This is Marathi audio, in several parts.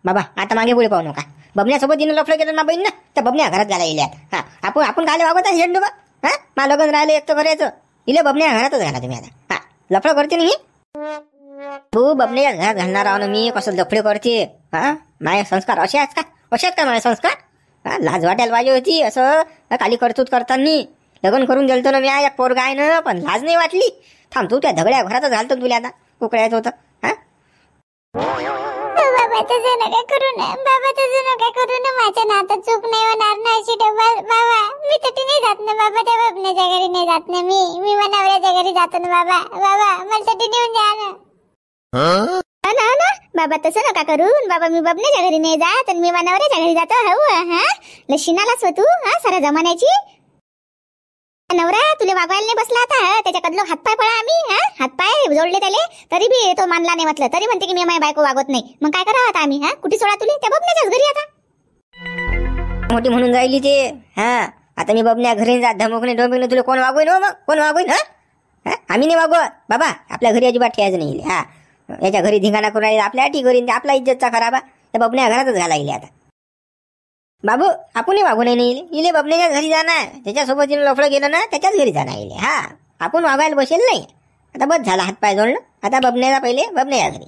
बाबा आता मागे पुढे पाहू नका. बबण्यासोबत तिने लफडं केलं ना बहीण ना, त्या बबण्या घरात घाला येल्यात. हा आपण काय वागवत आहे झेंडू बा. हा मला लग्न राहिलं एक तर करायचं, इले बबण्या घरातच घाला तुम्ही आता. हा लफडं करते नाही तू, बबण्याच्या घरात घालणार आहो ना मी. कसं लफडे करते. हा माझे संस्कार असे आहेत का? असेच का माझे संस्कार? हा लाज वाटायला पाहिजे होती असं खाली करतूत करताना. लग्न करून गेलतो ना मी, एक पोरगा आहे ना, पण लाज नाही वाटली. थांब तू त्या दगड्या घरातच घालतो तुला आता. कुकड्याचं होतं. हा बाबा तसं नका करू ना, बाबा तसं नका करू ना. माझ्या नातं चूक नाही होणार ना अशी. बाबा मी तटी नाही जात ना बाबा, त्या बबण्याच्या घरी नाही जात ना मी नवऱ्याच्या घरी जातो ना बाबा. बाबा मला तटी नेऊन द्या ना. ना बाबा तसं नका करू बाबा. मी बबण्याच्या घरी नाही जात आणि मी नवऱ्याच्या घरी जातो. हो हा लशीनालाच हो तू. हा सारा जमान्याची नवरा तुला वागवायला नाही बसला आता. त्याच्याकडलं हातपाय पळा आम्ही. हा हातपाय जोडले त्याले, तरी बी तो मानला नाही. म्हटलं तरी म्हणते की मी माझी बायको वागवत नाही. मग काय करावं आता आम्ही? हा कुठे सोडा तुले? त्या बबण्याच्याच घरी आता. मोठी म्हणून राहिली ते. हा आता मी बबण्या घरी जात धमकणे डोंबिकणे तुला कोण वागवेल? हो मग कोण वागवेल? हा आम्ही नाही वागवत बाबा. आपल्या घरी अजिबात ठेवायचं नाही. हा याच्या घरी धिंगाणा करून राहिले, आपल्या अटी करीन, आपला इज्जतचा खराबा. त्या बबण्या घरातच घालायला आता. बाबू आपणही वागू नाही इले बबण्याच्या घरी जाणार. त्याच्यासोबत तिने लफडं गेलं ना, त्याच्याच घरी जाणार इले. हा आपण वागायला बसेल नाही. आता बस झाला हातपाय जोडलं. आता बबण्याचा पहिले बबण्याच्या घरी.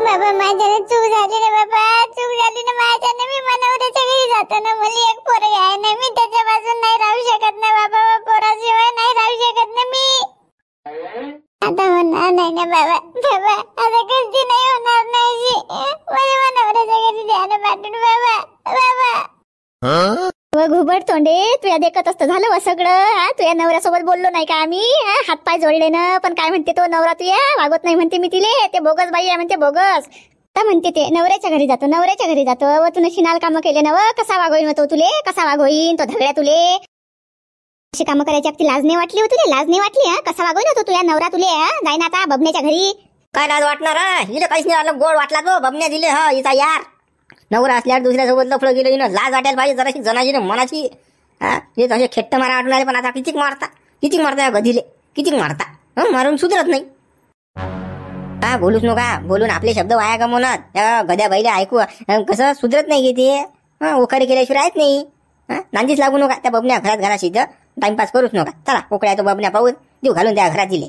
बाबा माझ्याने चूक झाली ना बाबा, चूक झाली ना माझ्याने. मी नवऱ्याच्या घरी जातो ना. मला एक पोरगा आहे ना, मी त्याच्यापासून नाही राहू शकत ना बाबा. पोराशिवाय नाही राहू शकत ना मी. आता होणार नाही ना बाबा. बाबा आता गलती नाही होणार नाही. मला नवऱ्याच्या घरी द्या ना पाठवून बाबा. बाबा घुबड तोंडे तुया देखत असतं झालं व सगळं. हा तुया नवऱ्यासोबत बोललो नाही का आम्ही? हातपाय जोडले ना, पण काय म्हणते तो नवरा तुया वागवत नाही म्हणते मी तिले. ते बोगस बाई आहे म्हणते, बोगस. आता म्हणते ते नवऱ्याच्या घरी जातो, नवऱ्याच्या घरी जातो. व तुने शिनाल कामं केले ना, व कसा वागवईन तो तुले? कसा वागवईन तो धगड्या तुले? अशी कामं करायची आपली लाज नाही वाटली हो तुले? लाज नाही वाटली? हा कसा वागवईन तो तुया नवरा तुले? जाईन आता बबण्याच्या घरी. काय लाज वाटणार? हिला काहीच नाही आलं. गोड वाटला तो बबण्या दिले. हा हिचा यार नवरा असल्यावर दुसऱ्यासोबत लफडं गेलं हिनं. लाज वाटायला पाहिजे जराशी जनाची ना मनाची. हा हे तसे खेट्ट मारा आठवून आले, पण आता कितीक मारता या गधीले, कितीक मारता. मारून सुधरत नाही. हा बोलूच नका. बोलून आपले शब्द वाया गमवणार. त्या गद्या बाईले ऐकू कसं सुधरत नाही घेते. उखारी केल्याशिवाय राहत नाही. नांदीच लागू नका. त्या बबण्या घरात घरा शिजत टाइमपास करूच नका. चला उकड्या तो बबण्या पाहून देऊ घालून त्या घरात दिले.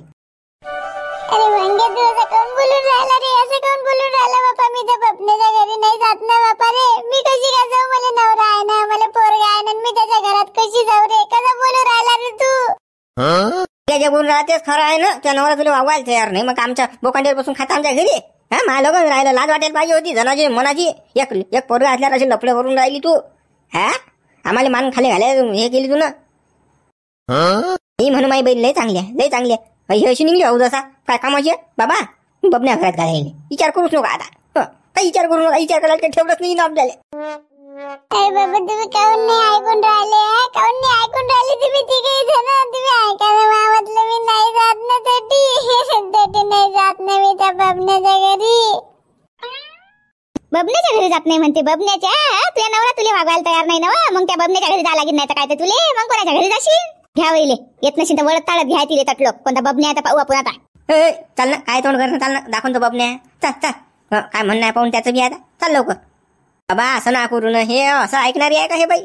अरे वांगे तू असं कोण बोलून राहिला रे? असं कोण बोलून राहिला बापा? मी त्या बबण्याच्या घरी नाही जात ना बापा रे. मी कशी काय जाऊ? मला नवरा आहे ना, मला पोरगा आहे ना, मी त्याच्या घरात कशी जाऊ रे? कसं बोलून राहिला रे तू? त्याच्या बोलून राहतेच खरं आहे ना. त्या नवरा तुला वागवायला तयार नाही. मग आमच्या बोकांडीवर बसून खाता आमच्या घरी. हा मला लग्न राहिलं. लाज वाटायला पाहिजे होती जनाची मनाची. एक पोरगा असल्यावर अशी लफडे करून राहिली तू. हा आम्हाला मान खाली घालायला हे केली तू ना. मी म्हणून माझी बहीण लय चांगली आहे, लय चांगली आहे. अशी निघली भाऊ जसा काय कामाची बाबा. बबण्या घरात घालायला विचार करूच नका आता. काही विचार करू नका. विचार करायला काही ठेवलंच नाही ना आपल्याला. अरे बाबा तुम्ही काऊन नाही ऐकून राहिले? काऊन नाही ऐकून राहिले तुम्ही तिघे जण? तुम्ही ऐका ना. म्हटलं मी नाही जात ना तटी नाही जात ना मी त्या बबण्याच्या घरी. बबण्याच्या घरी जात नाही म्हणते. बबण्याच्या तुझ्या नवरा तुला वागवायला तयार नाही ना. मग त्या बबण्याच्या घरी जा लागेल. नाही तर काय ते तुले मग कोणाच्या घरी जाशील? घ्या वहिले येत नसेल तर वळत ताळत घ्या तिले तटलो. कोणता बबण्या आता पाहू आपण आता. चाल ना. काय तोंड करणं? चाल ना. दाखवून तो बबण्या. चल काय म्हणणं आहे पाहून त्याचं बी आता. चाल लवकर. बाबा असं ना करू ना. हे असं ऐकणारी आहे का हे बाई?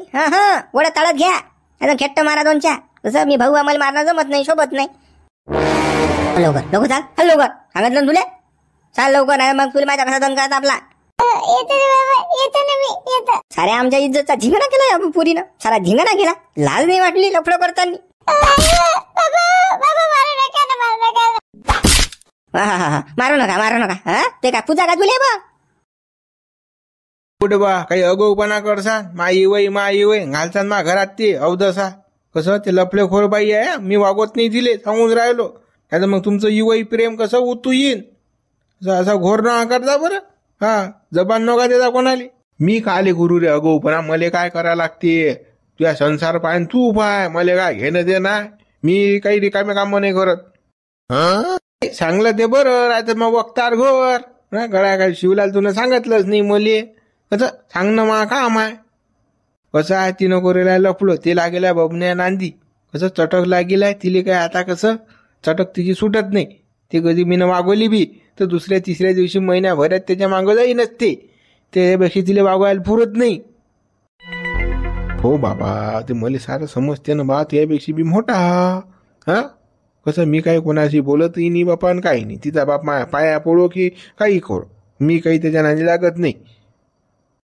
वळत ताळत घ्या. आता खेट्ट मारा दोनच्या. तसं मी भाऊ आम्हाला मारणं जमत नाही, शोभत नाही. लवकर चाल. लवकर सांगितलं तुला. चाल लवकर. नाही मग तुला माझ्या कसा दम करायचा आपला. येतो ना मी येतो. साऱ्या आमच्या इज्जतचा धिंगाणा केला पुरीनं. सारा धिंगाणा केला. लाज नाही वाटली लफडं करताना. मारू नका. हा ते काय पूजा का तुले बा? कुठे बा काही अगोपणा करसान. माई वय घालसान मा घरात ते अवदसा. कसं ते लफडेखोर बाई आहे. मी वागवत नाही दिले सांगून राहिलो. आता मग तुमचं युवई प्रेम कसं उतू येईन? असा घोर न करता बरं. हा जबान नका देता कोणाले. मी काले गुरु रे अगोपणा. मले काय करायला लागते? तुझ्या संसार पाय तू पाय. मले काय घेणं दे ना. मी काही रिकामे काम नाही करत. सांगलं ते बरं. राहतं मग वक्तार घोर. गळ्या काय शिवलाल तुला सांगितलंच नाही मले. कसं सांगणं मा काम आहे. कसं आहे तिनं कोरेला लफडं. ते लागेला बबण्या नांदी. कसं चटक लागेलाय तिले. काय आता कसं चटक तिची सुटत नाही. ते कधी मीनं मागवली बी तर दुसऱ्या तिसऱ्या दिवशी महिन्याभरात त्याच्या मागं जाईनच ते. त्यापेक्षा तिला वागवायला पुरत नाही. हो बाबा, ते मला सारं समजते ना बा, त्यापेक्षा बी मोठा हा. कसं मी काही कोणाशी बोलतही नाही बापा, आणि काही नाही. तिचा बाप माया पाया पडो की काही करो, मी काही त्याच्या नादी लागत नाही.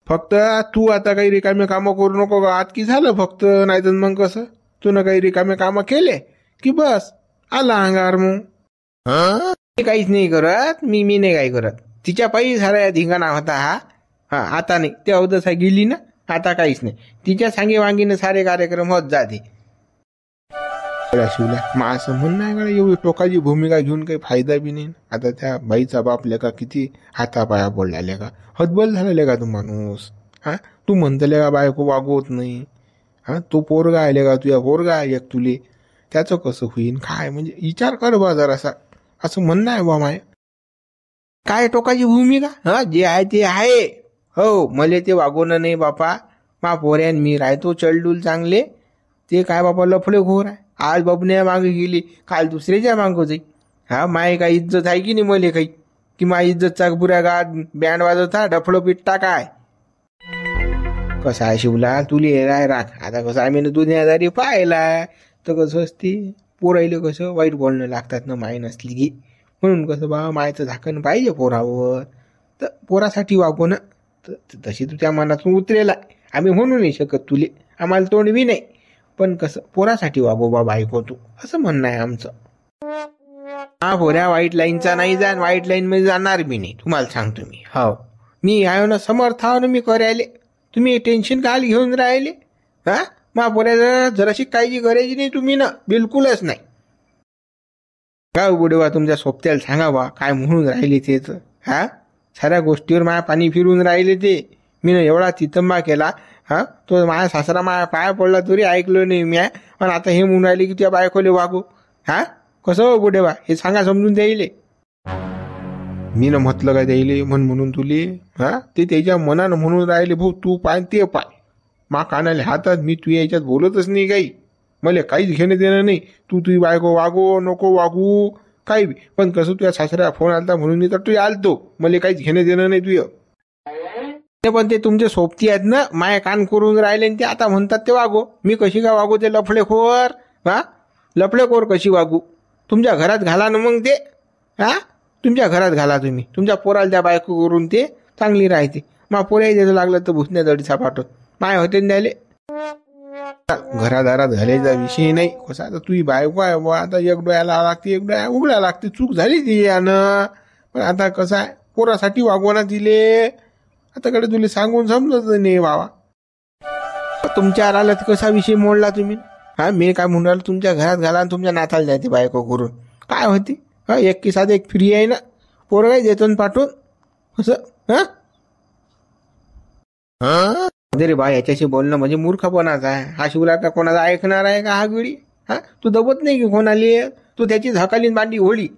फक्त तू आता काही रिकामे कामं करू नको आज की झालं फक्त. नाही तर मग कसं, तू ना काही रिकामे कामं केले की बस आला अंगार. मग मी काहीच नाही करत, मी नाही काही करत. तिच्या पायी सारा धिंगाणा होता हा. आता नाही, ते अवदसा गेली ना, आता काहीच नाही. तिच्या सांगे वांगीने सारे कार्यक्रम होत जाते. शिवला मग असं म्हणणं आहे का, एवढी टोकाची भूमिका घेऊन काही फायदा बी नाही. आता त्या बाईचा बाप लेका किती हातापाया पडला का, हतबल झालेले का तू माणूस हा. तू म्हणतले का बायको वागवत नाही हा. तू पोरगा आले का, तुझ्या पोरगा आहे एक तुले, त्याचं कसं होईन काय, म्हणजे विचार कर बा जरासा. असं म्हणणं आहे बा माय. काय टोकाची भूमिका हा, जे आहे ते आहे. हो, मले ते वागवणं नाही बापा. मा पोऱ्यान मी राहतो चलडूल चांगले. ते काय बापा लफडे घोर आहे. आज बाबण्या मागे गेली, काल दुसऱ्याच्या मागं जाई हा. माय काय इज्जत आहे की नाही मले काही, की माय इज्जतचा पुऱ्या गावात बँड वाजवता डफळं पिट्टा काय. कसं आहे शिवला, तुले राय राख. आता कसं आम्ही दुनियादारी पाहिला तर कसं असते, पोरायले कसं वाईट बोलणं लागतात ना माय नसली की. म्हणून कसं बा, मायचं झाकण पाहिजे पोरावर, तर पोरासाठी वागो ना. तशी तू त्या मनातून उतरेला, आम्ही म्हणू नाही शकत तुले, आम्हाला तोंड बी नाही. पण कसं पोरासाठी वागो बा बायको तू, असं म्हणणं आहे आमचं. हा पोऱ्या वाईट लाईनचा नाही जा, वाईट लाईन मध्ये जाणार बी नाही, तुम्हाला सांगतो मी. हो, मी आहे ना, समर्थ आहो ना मी करायले. तुम्ही टेन्शन काल घेऊन राहिले हा. मा पोऱ्या जराशी काळजी करायची नाही तुम्ही ना, बिलकुलच नाही. काय बुडेवा तुमच्या सोबत्याला सांगा बा काय म्हणून राहिले तेच हा. साऱ्या गोष्टीवर माया पाणी फिरून राहिले ते. मी ना एवढा तितंबा केला हा, तो माझ्या सासरा माया पाया पडला तरी ऐकलो नाही मी. पण आता हे म्हणून राहिले की तुझ्या बायकोले वागू हा. कसं बुडेवा हे सांगा समजून द्यायले. मी ना म्हटलं काय द्यायले म्हणून तुले हा. ते त्याच्या मनानं म्हणून राहिले भाऊ, तू पाय ते पाय. मा कानाले हातात, मी तू याच्यात बोलतच नाही काही. मला काहीच घेणं देणं नाही. तू तुझी बायको वागो नको वागू काही बी. पण कसं तुझ्या सासऱ्या फोन आलता म्हणून तर तू आलतो, मला काहीच घेणं देणं नाही तुझं. पण ते तुमचे सोबती आहेत ना, माया कान करून राहिले ते आता म्हणतात ते वागो. मी कशी काय वागू ते लफडेखोर हा. लफडेखोर कशी वागू. तुमच्या घरात घाला ना मग ते हा. तुमच्या घरात घाला तुम्ही. तुमच्या पोराला त्या बायको करून ते चांगली राहते. मा पोऱ्याही द्यायचं लागलं तर भुसण्या दडीचा पाठवत माय होते द्यायले. घरादारात घालायचा विषय नाही. कसा आता तुझी बायको आहे बा, आता एक डोळ्याला लागते एक डोळ्या उघड्या लागते. चूक झाली ती यानं, पण आता कसं आहे पोरासाठी वागवणं दिले. आता कडे तुला सांगून समजत नाही बाबा. तुमच्या आला तर कसा विषय मोडला तुम्ही हा. मी काय म्हणून राहिलो, तुमच्या घरात घाला आणि तुमच्या नाताला जाते बायको करून काय होती हा. एक की साधं एक फ्री आहे ना, पोरगाही देतो ना पाठवून असं हा. अरे बा, याच्याशी बोलणं म्हणजे मूर्खपणाच आहे हा. शिवला का कोणाचा ऐकणार आहे का हा गडी हा. तू दबत नाही की कोणाली, तू त्याची झकालीन बांडी होळी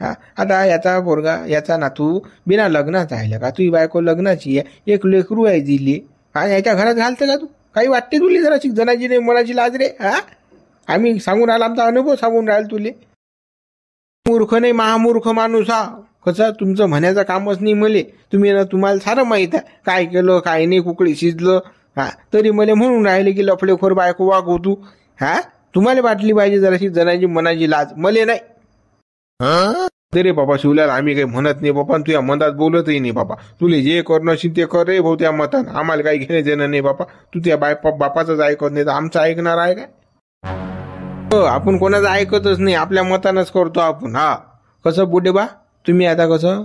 हा. आता याचा पोरगा याचा नातू बिना लग्नाचा आहे का, तुझी बायको लग्नाची आहे, एक लेकरू आहे दिली हा. याच्या घरात घालतं का तू, काही वाटते तुले जरा जनाची नाही मनाची लाज रे हा. आम्ही सांगून राहिला, आमचा अनुभव सांगून राहिला तुले. मूर्ख नाही महामूर्ख माणूस हा. कसं तुमचं म्हणायचं कामच नाही मले. तुम्ही ना, तुम्हाला सारं माहित आहे काय केलं काय नाही, कुकडी शिजलं हा. तरी मला म्हणून राहिले की लफडेखोर बायको वागव तू हा. तुम्हाला वाटली पाहिजे जराशी जनाची मनाची लाज, मले नाही हा. रे बाबा शिवल्याला आम्ही काही म्हणत नाही बाबा, तुझ्या मनात बोलतही नाही बाबा. तुले जे करणं असेल ते कर रे भाऊ त्या मतान, आम्हाला काही घेणं देणं नाही बाबा. तू त्या बापाचंच ऐकत नाही तर आमचं ऐकणार आहे काय. आपण कोणाचं ऐकतच नाही, आपल्या मतानच करतो आपण हा. कसं बुडे बा तुम्ही आता कसं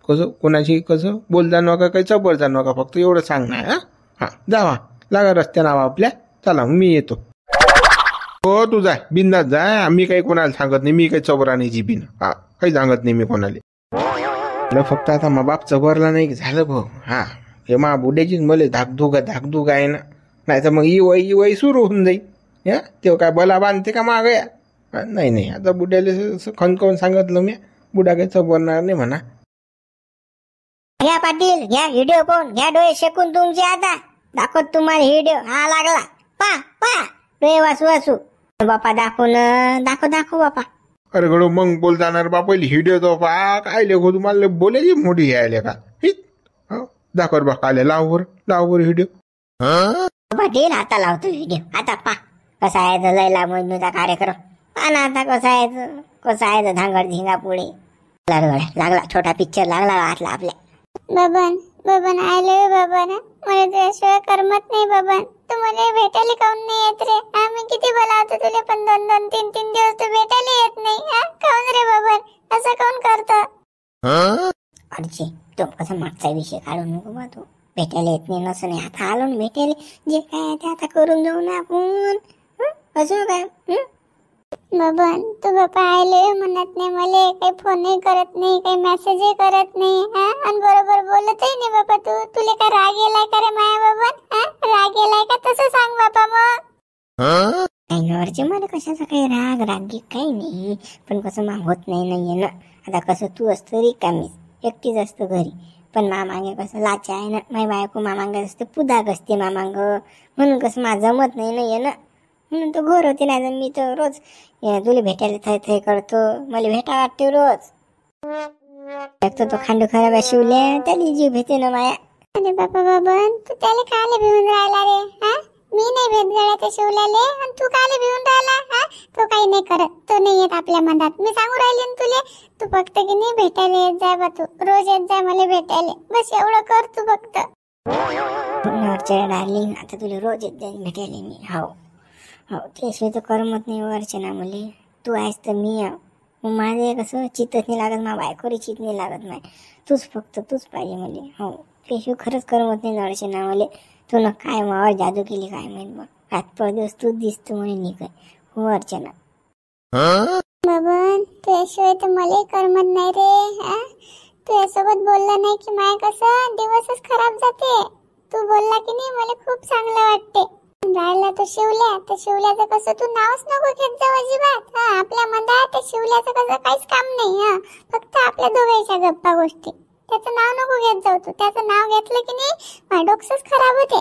कसं कोणाशी कसं बोलता नका, काही चपळता नका, फक्त एवढं सांगणार हा. हा जावा लागा रस्त्या नावा आपल्या, चला मी येतो. हो तू जाय बिंदात जाय, आम्ही काही कोणाला सांगत नाही. मी काही चबरा नाही जीबीन हा, काही सांगत नाही मी कोणाला. फक्त आता मा बाप चबरला नाही झालं भाऊ हा. हे मा बुड्याचीच मला धाकधूक आहे ना, नाही तर मग ई वय सुरू होऊन जाईल या. तेव्हा काय बला बांधते का माग या. नाही आता बुड्याला खणकवून सांगितलं मी, बुडा काही चबरणार नाही म्हणा. घ्या पाटील घ्या व्हिडिओ पाहून घ्या, डोळे शेकून तुमचे आता दाखवत तुम्हाला व्हिडिओ हा लागला. पा पा डोळे वाचू बापा, दाखव बापा. अरे गडो मग बोल जाणार बापा, हिडिओ तो पा काय लेखो तुम्हाला बोलायची मोठी यायले का. दाखवर बा काले लाव वर व्हिडिओ. पाटील आता लावतो व्हिडिओ. आता पा कसा आहे तो लैला मजनूचा कार्यक्रम. पा ना आता कसा आहे तो धांगड झिंगा पुढे लागला छोटा पिक्चर लागला वाटला आपल्या. Baban Baban I love you Baban. मला तुझ्याशिवाय करमत नाही बबन. तू मला भेटायला काऊन नाही येत रे? आम्ही किती बोलावतो तुला पण 2-2, 3-3 दिवस तू भेटायला येत नाही. काऊन रे बबन असं काऊन करतो? अर्ची तो कसा मागचा विषय काढू नको बा. तू भेटायला येत नाही नसं नाही. आता आलो ना भेटायला. जे काय ते आता करून जाऊ ना आपण. असं काय बबन तू बापा आय लव्ह यू म्हणत नाही मला. काही फोनही करत नाही, काही मेसेजही करत नाही. आणि बरोबर बोलतही नाही बाबा. तुला काय राग येलाय का रे माया बबन? राग येलाय का तसं सांग बापा मग. काही नवरचे मला कशाचा काही राग काही नाही. पण कसं मा होत नाहीये ना. आता कसं तू असतो रिकामीच एकटीच असतो घरी. पण मामांगे कसं लाचा आहे ना. माझी बायको मामांगे असते पुदाग असते मामांग. म्हणून कसं माझं जमत नाहीये ना. म्हणून तो घोर होते. नाही मी तर रोज तुला भेटायला थै करतो. मला भेटा वाटते रोज. एक तो खांडू खराब शिवले त्याला जीव भेटे ना माया. अरे बाबा बबन तू त्याला काले भिवून राहिला रे? मी नाही भेट गळ्या त्या शिवल्याले आणि तू काले भिवून राहिला? तो काही नाही करत. तो नाही येत आपल्या मनात. मी सांगू राहिले ना तुले. तू फक्त की नाही भेटायला येत जाय बा. तू रोज येत जाय मला भेटायला. बस एवढं कर तू फक्त. डार्लिंग आता तुला रोज येत जाईल भेटायला मी. हो त्याशिवाय तर करमत नाही अर्चना मुली. तू आहेस तर मी मग माझे कसं चित्तच नाही लागत. माझ्या बायकोरी चित्त नाही लागत नाही. तूच पाहिजे मला. हो त्याशिवाय खरंच करमत नाही अर्चना मुले. तू न काय मावर जादू केली काय माहित बघ. रात दिवस तूच दिसतो म्हणे नी काय. हो अर्चना बबन तुझ्याशिवाय तर मला करमत नाही रे. तुझ्यासोबत बोललं नाही की माय कसं दिवसच खराब जाते. तू बोलला की नाही मला खूप चांगलं वाटते. राहिला तर शिवल्याचं कसं तू नावच नको घेत जाऊ अजिबात. आपल्या मनात शिवल्याचं कसं काहीच काम नाही. फक्त आपल्या दोघांच्या गप्पा गोष्टी. त्याचं नाव नको घेत जाऊ तू. त्याचं नाव घेतलं की नाही माझं डोकंच खराब होते.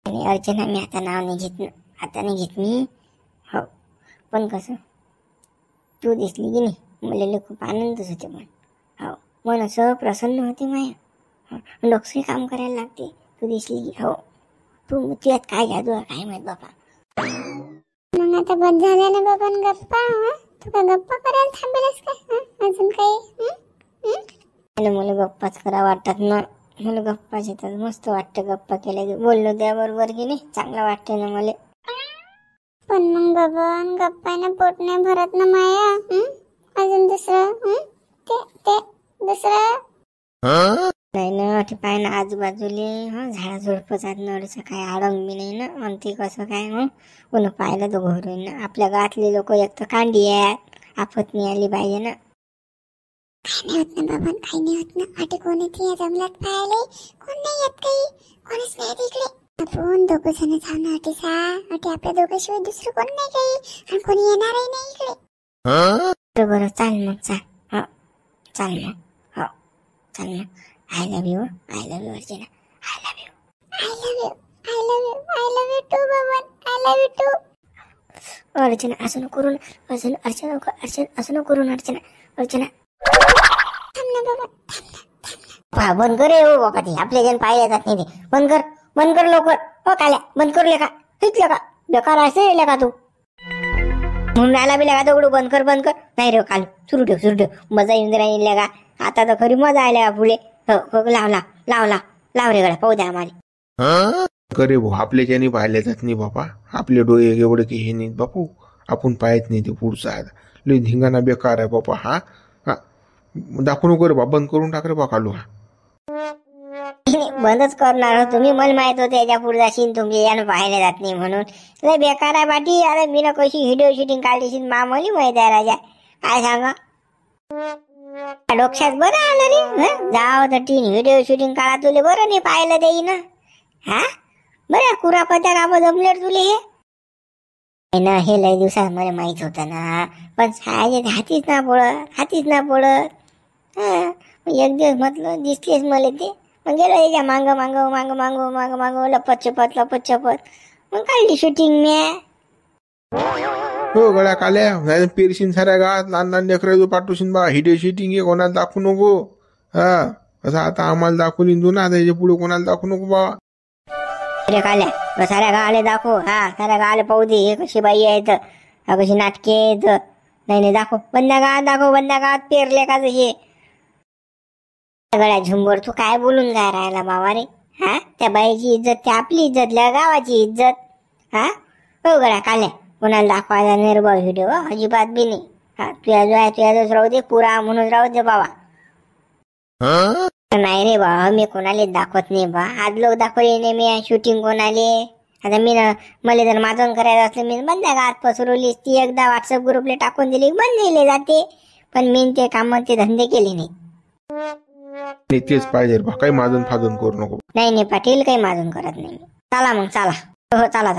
आणि अर्चना मी आता नाव नाही घेत ना. आता नाही घेत मी. हो पण कसं तू दिसली की नाही मला खूप आनंदच होते. पण हो मन असं प्रसन्न होते माया. डोकंही काम करायला लागते तू दिसली की. हो तू तुझ्यात काय जादू आहे काय माहित बाबा. मग आता बंद झाल्या ना बाबा गप्पा. तू का गप्पा करायला थांबेलस का अजून काही? मला गप्पाच करा वाटतात ना. मला गप्पाच येतात. मस्त वाटतं गप्पा केल्या बोललो त्याबरोबर की नाही चांगलं वाटतं ना मला. पण मग बाबा गप्पाने पोट नाही भरत ना माया. अजून दुसरं ते दुसरं नाही ना. ते पाय ना आजूबाजूले झाडा झुडपं जात नडचं काय आडंग बी नाही ना. आणि ते कसं काय मग कोण पाहिलं तर घोरून ना. आपल्या गावातले लोक एक तर कांडी आहेत. आफत नाही आली पाहिजे ना. काही नाही होत ना बाबा. काही नाही होत ना. अटे कोण येते जमल्यात पाहायला? कोण नाही येत काही. कोणीच नाही येत इकडे. आपण दोघं जण जाऊ ना अटीसा. अटी आपल्या दोघांशिवाय दुसरं कोण नाही काही. आणि कोणी येणारही नाही इकडे. बरं चाल मग चाल. चाल मग. हो चाल मग. I love you Archana. I love you too बाबा. I love you too. Archana असं नको करून. अर्चना असं नको करून अर्चना. थांब ना बाबा. बंद कर रे. हो बाबा ते आपल्या जण पाहिले जात नाही ते. बंद कर लवकर. हो काल्या बंद करू लेका. ठीक लेका बेकार असे लेका तू. म्हणून राहिला बी लेका दगडू बंद कर. नाही रे काल सुरू ठेव. मजा येऊन राहील लेका. आता तर खरी मजा आली का पुढे. हो लाव रे गड्या पाहू द्या आम्हाला. करे भाऊ आपल्याच्याने पाहिले जात नाही बापा. आपले डोळे एवढे की हे नाहीत बापू. आपण पाहत नाही ते पुढचं आहे. लय धिंगाणा बेकार आहे बापा. हा दाखवू नको रे बा. बंद करून टाक रे बा कालू. बंदच करणार हो तुम्ही. मला माहित होतं याच्या पुढे जाशील तुमच्या यानं पाहिले जात नाही म्हणून. लय बेकार आहे बाटी. अरे मी ना कशी व्हिडिओ शूटिंग काढलीशी मामली माहित आहे राजा. काय सांगा डोक्यात बरं आलं रे. जाव तर टीन व्हिडिओ शूटिंग काढा तुले बरं नाही पाहिलं देई ना. बरं कुरापत्या कापं जमले तुले हे ना. हे लय दिवसात मला माहित होतं ना. पण शाळेत हातीच ना पडत. एक दिवस म्हटलं दिसतेच मला ते. मग गेलो त्याच्या मांग लपत मग काढली शूटिंग म्या. हो गळ्या काल्या पेरशीन साऱ्या गावात लहान लेकरं पाठवशीन बा. व्हिडिओ शूटिंग कोणाला दाखवू नको. असं आता आम्हाला दाखवून देऊ ना, त्याच्या पुढे कोणाला दाखवू नको बाबा. अरे काल्या साऱ्या गावाला दाखव. हा साऱ्या गावाला पाहू दे हे कशी बाई आहेत, हा कशी नाटके आहेत. नाही दाखव, बंद्या गावात दाखव. बंद्या गावात पेरले का हे गळ्या झुंबर. तू काय बोलून काय राहिला बाबा रे? हा त्या बाईची इज्जत, त्या आपली इज्जत, त्या गावाची इज्जत. हा हो गळ्या काल्या, कोणाला दाखवायला निर्भय व्हिडिओ अजिबात बी नाही. हा तुझ्याच राहू दे, पुरा म्हणून राहू दे बाबा. नाही रे बाबा, मी कोणाला दाखवत नाही बा. आज लोक दाखवले नाही मी शूटिंग कोणाले. आता मी मला जर माझं करायचं असलं मी बंद्या गावात पसरवलीस ती, एकदा व्हॉट्सअप ग्रुपला टाकून दिली, बंद दिले जाते. पण मी ते काम, ते धंदे केले नाही. तेच पाहिजे बा, काही माजून फाजून करू नको. नाही पाटील, काही माजून करत नाही. चला मग चला. हो चला.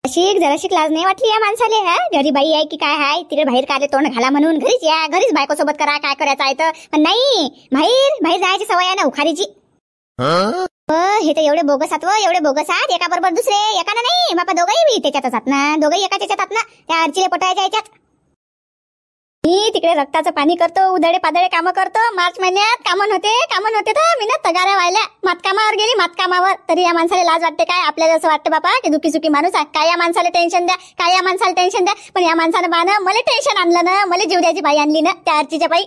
जराशी लाज नाही वाटली या माणसाले? हा घरी बाई आहे की काय आहे, तिकडे बाहेर काढले तोंड घाला म्हणून घरीच या, घरीच बायको सोबत करा काय करायचं आहे तर. पण नाही, बाहेर जायची सवय आहे ना उखारीची. हे तर एवढे बोगस आहात, एवढे बोगस आहात. एका बरोबर दुसरे, एकानं नाही बापा, दोघंही बी त्याच्यातच आहात ना, दोघंही एकाच याच्यात आहात ना, त्या अर्चीले पटायच्या याच्यात. मी तिकडे रक्ताचं पाणी करतो, उधळे पादळे कामं करतो. मार्च महिन्यात कामं होते तर मी ना तगाऱ्या व्हायला मातकामावर गेली, मातकामावर. तरी या माणसाला लाज वाटते काय? आपल्याला असं वाटतं बापा की दुखी सुखी माणूस आहे, काय या माणसाला टेन्शन द्या, काय या माणसाला टेन्शन द्या. पण या माणसानं बानं मला टेन्शन आणलं ना, मला जीव द्यायची बाई आणली ना, त्या आरचीच्या बाई.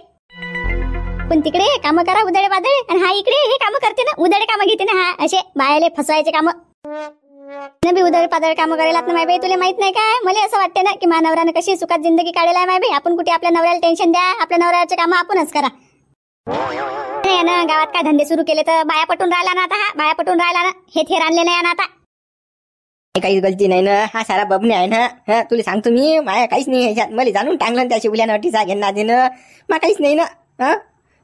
पण तिकडे कामं करा उधळे पादळे, आणि हा इकडे हे कामं करते ना, उधळे कामं घेते ना, हा असे बायाले फसवायचे कामं. बी उधळे पादळे कामं करायला ना माय बाई. तुला माहित नाही काय? मला असं वाटतं ना की नवऱ्यानं कशी सुखात जिंदगी काढायला आहे माय बाई. आपण कुठे आपल्या नवऱ्याला टेन्शन द्या, आपल्या नवऱ्याचे कामं आपणच करा. ना गावात काय धंदे सुरू केले तर बाया पटून राहिला ना आता, हा बाया पटून राहिला ना, हे थेर आणले नाही ना आता. काहीच गलती नाही ना, हा सारा बबने आहे ना. तुला सांगतो मी, माया काहीच नाही ह्याच्यात. मला जाणून टांगलं त्या शिवल्यानं अटीचा घेणं देणं, मग काहीच नाही ना.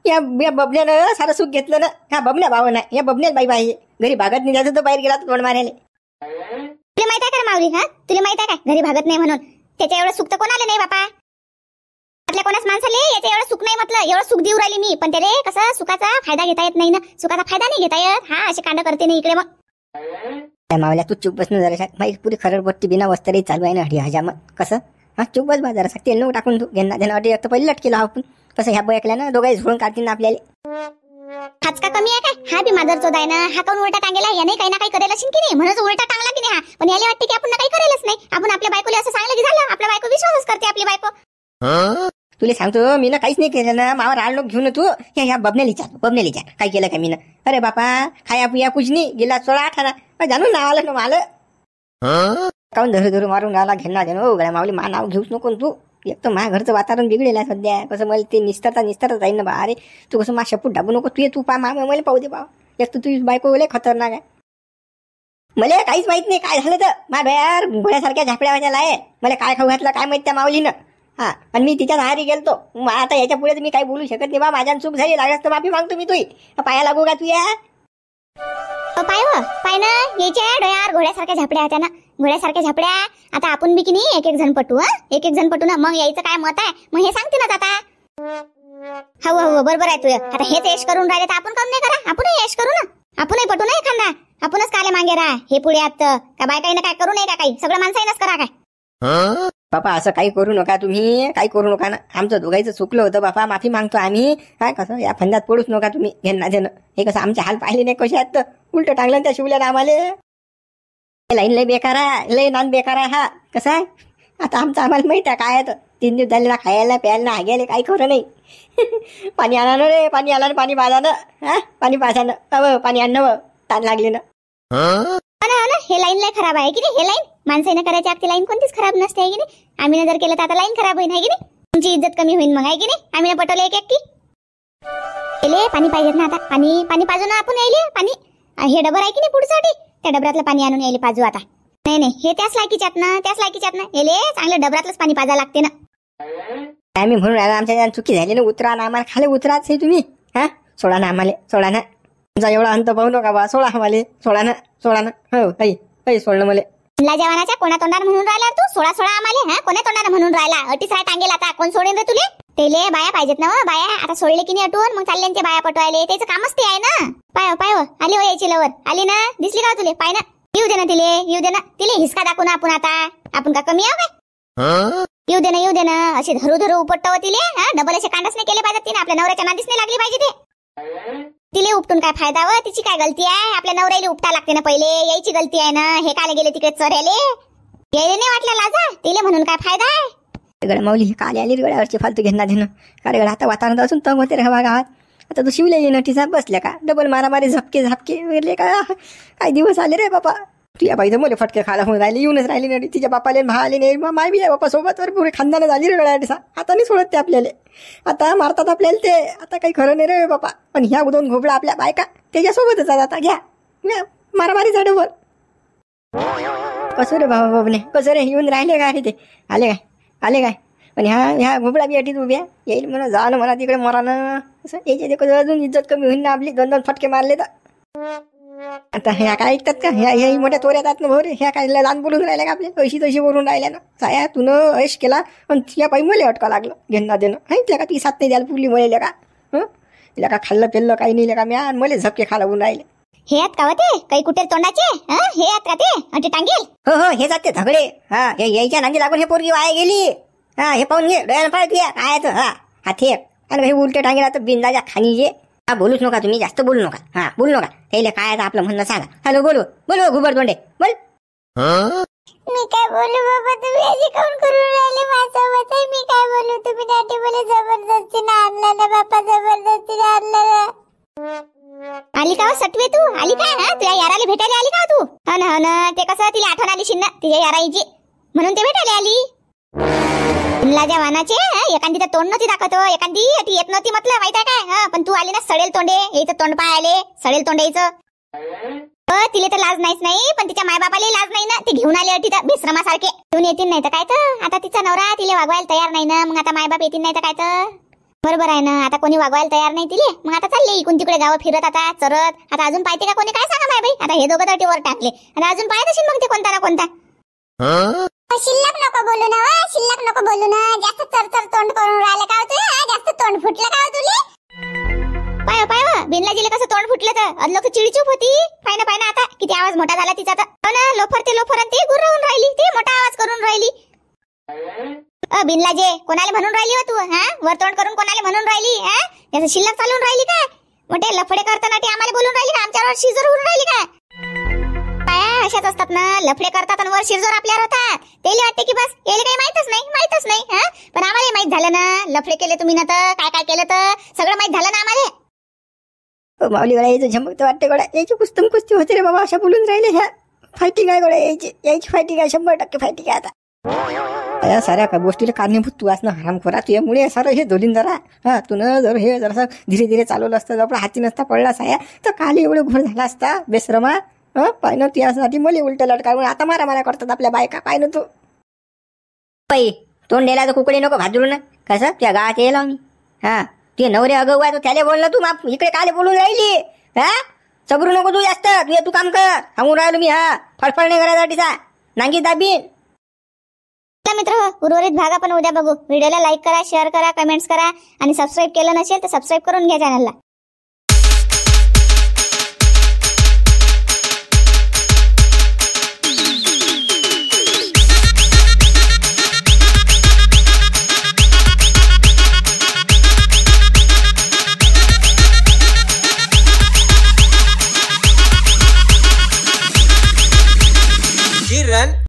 या बबण्यानं सारं सुख घेतलं ना. हा बबण्या भाव नाही, या बबण्यात बाई बाई घरी भागत नाही जायचं तर बाहेर गेला तर तोंड मारायला. तुला माहित आहे का माऊली? हा तुला माहित आहे काय घरी भागत नाही म्हणून? त्याच्या एवढं सुख तर कोणाला नाही बापा. आपल्या कोणाच माणसाले याच्या एवढं सुख नाही म्हटलं, एवढं सुख देऊ राहिली मी, पण त्याला कसं सुखाचा फायदा घेता येत नाही ना, सुखाचा फायदा नाही घेता येत. हा असे कांड करते ना इकडे. मग मावल्या तू चुप बसणं जरा. माहिती पुरी खरडपट्टी बिना वस्त्रही चालू आहे ना हजामत. कसं हा चुप बस बा जरा. तेल नको टाकून तू घेणं देणं अटी एक तर पहिली लटकेला आपण. कसं ह्या बैकल्या ना दोघाही झोडून काढतील ना आपल्याला. हाच का कमी आहे काय? हा बी मादर चोद आहे ना, हा काऊन उलटा टांगेला? याने काही ना काही करेल असेल की नाही, म्हणून उलटा टांगला की नाही हा. पण याला वाटते की आपण काही करेलच नाही. आपण आपल्या बायकोला असं सांगलं की झालं, आपल्या बायको विश्वासच करते आपली बायको. तुला सांगतो मी ना काहीच नाही केलं ना. मावर आळ लोक घेऊन तू ह्या बबनेली चाल काय केलं का मी ना? अरे बापा खाया पिया कुछ नाही, गेला 16-18 जाणून नाव आलं ना मला. काऊन धरू मारून राहिला घेणं देणं. हो गड्या माऊली मा नाव घेऊच नको तू. एक तर माझ्या घरचं वातावरण बिघडेल आहे सध्या. कसं मला ते निस्तरता जाईल ना बा. अरे तू कसं माझ्या शपूट डाबू नको. तू पा मला पाहू दे बा. एक तर तुझी बायको लय खतरनाक आहे. मला काहीच माहित नाही काय झालं तर. माझ्या बाहेर घोड्यासारख्या झापड्या व्हायला आहे. मला काय खाऊ घातलं काय माहित त्या माऊलीनं. हा आणि मी तिच्या आहारी गेलतो. आता याच्या पुढे मी काही बोलू शकत नाही बा. माझ्या चूक झाली, लागत तर माफी मागतो मी. तुही पाया लागू का तू या पाय ना याच्या डोळ्यावर घोड्यासारख्या झापड्या होत्या ना, घोड्यासारख्या झापड्या. आता आपण बी की नाही एक जण पटू. एक जण पटू ना. मग यायचं काय मत आहे मग हे सांगते ना आता. हो बरोबर आहे तुझं. आता हेच यश करून राहिले तर आपण काम नाही करा. आपणही यश करू ना, आपणही पटू ना एखादा. आपणच काले मागे राहा हे पुढे आता. का बाय काही ना काय करू नये का? काही सगळं माणसाईनच करा काय? बापा असं काही करू नका तुम्ही. काही करू नका ना. आमचं दोघांचं चुकलं होतं बापा, माफी मागतो आम्ही. काय कसं या फंदात पडूच नका तुम्ही घेणं देणं. हे कसं आमचे हाल पाहिले नाही कसे आहेत. उलट टांगलं त्या शिवल्यानं आम्हाला. लाईन लय बेकार आहे, लय नान बेकार आहे. हा कसं आहे आता आमचं आम्हाला माहित आहे काय आहे. 3 दिवस झाले ना खायला प्यायला ना हाग्याला काही खरं नाही. पाणी आणा रे, पाणी आला ना, पाणी पाजा ना. हा पाणी पाजानं पाणी आणणं ताण लागले ना. हे लाईन लय खराब आहे की नाही? हे लाईन माणसाने करायची आपली लाईन कोणतीच खराब नसते आहे की नाही? आम्ही जर केलं तर आता लाईन खराब होईल आहे की नाही? तुमची इज्जत कमी होईल मग आहे की नाही? आम्ही पटवलं एक की एले पाणी पाहिजेत ना आता. पाणी पाजू ना आपण यायले पाणी. हे डबर आहे की नाही पुढसाठी? त्या डबरातलं पाणी आणून यायले पाजू आता. नाही हे त्याच लायकीच्यात ना एले चांगलं डबरातलंच पाणी पाजा लागते ना. आम्ही म्हणून राहिला आमच्या चुकी झाली ना. उतरा ना आम्हाला खाली उतराच आहे तुम्ही. हा सोडा ना आम्हाला, सोडा ना. तुमचा एवढा अंत पाहू नका बा. सोडा आम्हाला, सोडा ना. हो काही सोडलं मला. जवानाच्या कोणा तोंडार म्हणून राहिला तू? सोळा आम्हाला. हा कोणा तोंडार म्हणून राहिला? अटीच राय टांगेल आता. कोण सोडेन रे तुले? तेले बाया पाहिजेत ना. बाया आता सोडले की नाही अटून मग चालले ते बाया पटवायले. त्याचं कामच ते आहे ना. पाय आली हो यायची लवर आली ना. दिसली का तुले? पाय ना. येऊ दे ना तिले हिसका दाखवू ना आपण आता. आपण का कमी आहो काय? येऊ दे ना असे धरू धरू उपटव तिले. हा डबल असे कांडच नाही केले पाहिजे तिने. आपल्या नवऱ्याच्या नादीच नाही लागली पाहिजे ते. तिले उपटून काय फायदा व? तिची काय गलती आहे? आपल्या नवऱ्याला उपटा लागते ना पहिले. यायची गलती आहे ना. हे काले गेले तिकडे चऱ्याले. यायला नाही वाटलं लाजा तिले म्हणून काय फायदा आहे? गड माऊली हे काले आली गड्यावरची फालतू घेणार देणं. अरे गड आता वातावरण असून तंग होते रे हवा गावात. आता तू शिवलेली नटीचा बसल्या का डबल मारामारी झपके वगैरे का? काय दिवस आले रे बापा. तुझ्या बाई तर मुले फटके खायला होऊन राहिले. येऊनच राहिली नटी. तिच्या बापाले भाले नाही माय बी आहे बापा सोबत. वर पुरे खानदानं झाली रे गड्या. आता नाही सोडत ते आपल्याला. आता मारतात आपल्याला ते. आता काही खरं नाही रे बापा. पण ह्या दोन घोबळा आपल्या बायका त्याच्यासोबतच आता घ्या मारामारी झाडं वर. कसं रे बाबा बाबने कसं रे येऊन राहिले का ते? आले काय पण ह्या घोबळा बी अटीत उभ्या येईल म्हणा. जा ना म्हणा तिकडे मरानं. असं याच्या ते अजून इज्जत कमी होईल ना आपली. 2-2 फटके मारले तर. आता ह्या काय ऐकतात का? ह्या मोठ्या तोऱ्यात आहेत ना भोरे. ह्या काय लहान बोलून राहिल्या का आपल्या? तशी बोलून राहिल्या ना. साया तू ऐश केला पण तिच्या पायी मला अटका लागलं घेणं देणं. हाय का ती साथ नाही द्यायला पुरली मळेल्या का? तिला का खाल्लं पेल्लं काही नाही का? म्या मला झपके खाला होऊन राहिले. हे आहेत का ते काही कुठे तोंडाचे? हे आहेत का ते आणि टांगेल? हो हे जाते झगडे. हा हे यायच्या नांदी लागून हे पोरगी वाया गेली. हा हे पाहून घे डोळ्यानं पाय तुया काय हा थेक. आणि हे उलटे टांगेला तर बिंदाच्या खानी जे. हा बोलूच नका तुम्ही जास्त बोलू नका. हा बोलू नका. त्याला काय आपलं म्हणणं सांगा. हॅलो बोलू घुबड तोंडे बोल. मी काय बोलू बाबा? तुम्ही अशी काऊन करून राहिले माझ्यासोबत? मी काय बोलू? तुम्ही नाटे मला जबरदस्ती ना आणला ना बापा. जबरदस्ती ना आणला ना. आली का सटवे तू? आली का? तुझ्या याराला भेटायला आली का तू? हो ना ते कसं तिला आठवण आली शिन्ना तिच्या याराईची म्हणून ते भेटायला आली. लाजा वानाचे एखादी तर तोंड नव्हती दाखवतो. एखादी ती येत नव्हती म्हटलं माहित आहे काय? पण तू आली ना सडेल तोंडे. यायचं तोंड पाय आले सडेल तोंड यायचं. तिला तर लाज नाहीच नाही पण तिच्या मायबापाला लाज नाही ना. ती घेऊन आली अटी तर बेश्रमासारखे घेऊन येतील नाही तर काय तर. आता तिचा नवरा तिला वागवायला तयार नाही ना. मग आता मायबाप येतील नाही तर काय तर. बरोबर आहे ना. आता कोणी वागवायला तयार नाही तिले. मग आता चालले इकडून तिकडे गावं फिरत आता चरत. आता अजून पाहते का कोणी? काय सांगा माय बाई. आता हे दोघं तर वर टाकले. आता अजून पाहत असेल मग ते कोणता ना कोणता. शिल्लक नको बोलू ना. शिल्लक नको बोलू ना. जास्त चरचर तोंड करून राहिले का तुला? जास्त तोंड फुटलं का तुले? पाय बिनलाजीला कसं तोंड फुटलं तर अदलोक चिडचूप होती. पाय ना आता किती आवाज मोठा झाला तिचा तर. हो ना लोफर ते गुर राहून राहिली. ते मोठा आवाज करून राहिली. बिनलाजे कोणाला म्हणून राहिली हो तू? वर तोंड करून कोणाला म्हणून राहिली? याचं शिल्लक चालून राहिली का? मोठे लफडे करताना ते आम्हाला बोलून राहिली का? आमच्यावर शिजर होऊन राहिली का? अशाच असतात ना लफडे करतात आणि वर शिरजोर आपल्यावर होतात. त्याला वाटते की बस याला काही माहितच नाही. पण आम्हाला माहित झालं ना लफडे केले तुम्ही ना तर काय केलं तर सगळं माहित झालं ना आम्हाला. माऊली गड्या यायचं झमक तर वाटते गड्या. याची कुस्ती होते रे बाबा. अशा बोलून राहिले ह्या. फायटिंग आहे गड्या यायची फायटिंग आहे. 100% फायटिंग आहे आता. या साऱ्या का गोष्टीला कारणीभूत तू असणं हरामखोरा. तुझ्यामुळे सारं हे दोलीन जरा. तू जर हे जरासं धीरे चालवलं असतं आपला हाती नसता पडला साया तर काल एवढं घोर झाला असता बेसरमा. पाय ना त्यासाठी मला उलट लटकावून आता मारा करतात आपल्या बायका. पाय ना तू बाई तोंड द्यायला तर कुकडे नको भाजरू ना. कसं त्या गावात येईल मी. तुझे नवरे अगं आहे तो त्याला बोलला तू माप इकडे काले बोलून राहिली. सबरू नको तू जास्त. तू काम कर सांगून राहिलो मी. फडफड नाही करायसाठीचा नांगी दाबीन. मित्र उर्वरित भाग आपण उद्या बघू. व्हिडिओला लाईक करा शेअर करा कमेंट्स करा आणि सबस्क्राईब केलं नसेल तर सबस्क्राईब करून घ्या चॅनलला.